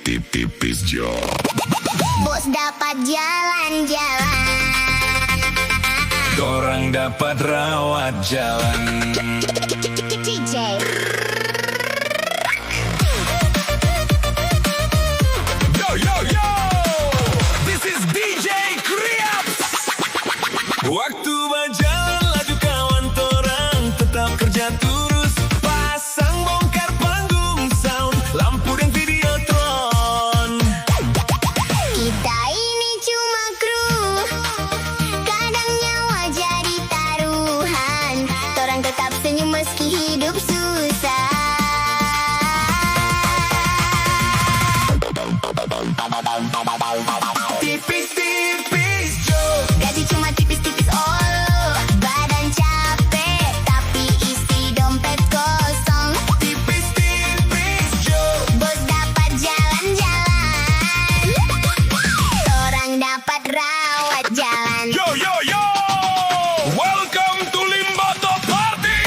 tipis Jo. Bos dapat jalan-jalan, Dorang dapat rawat jalan. DJ Yo yo yo, this is DJ Kriaps. Waktu berjalan laju kawan torang tetap kerja terus. Pasang bongkar panggung sound, lampu dan videotron. kita ini cuma kru, kadang nyawa jadi taruhan. Torang tetap senyum meski hidup susah. Tipis-tipis Jo, Gaji cuma tipis-tipis badan capek tapi isi dompet kosong. tipis-tipis Jo. Bos dapat jalan-jalan, orang dapat rawat jalan. Yo yo yo, welcome to Limbato Party.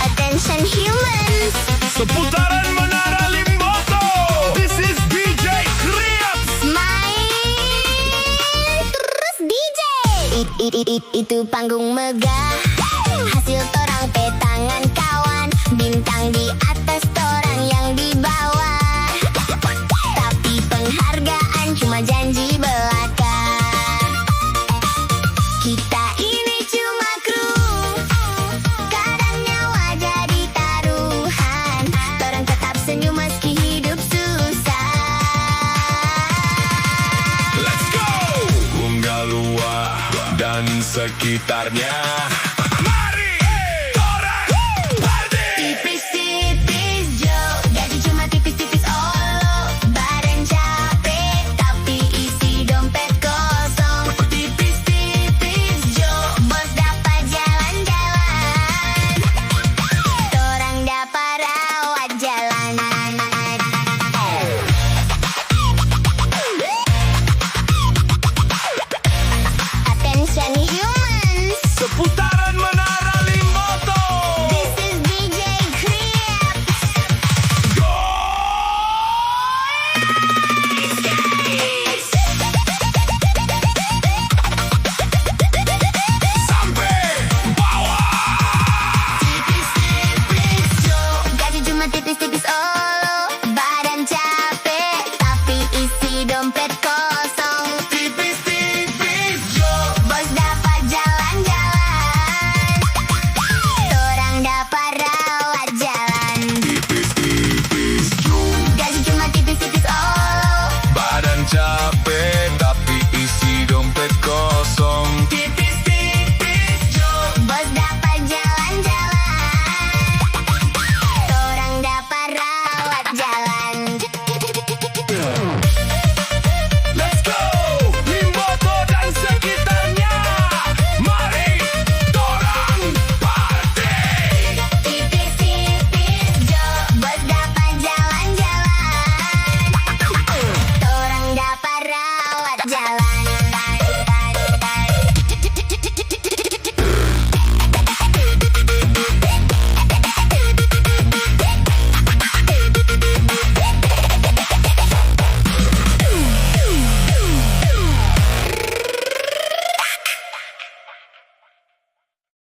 Attention humans, Seputaran Menara Limbato. This is DJ Kriaps. main terus DJ. Itu panggung megah, hasil torang petangan kawan. Bintang di atas, torang yang di bawah. Tapi penghargaan cuma janji belaka. Kita ini cuma kru, kadang nyawa jadi taruhan. Torang tetap senyum meski hidup susah. Let's go. Unggah Luar dan sekitarnya.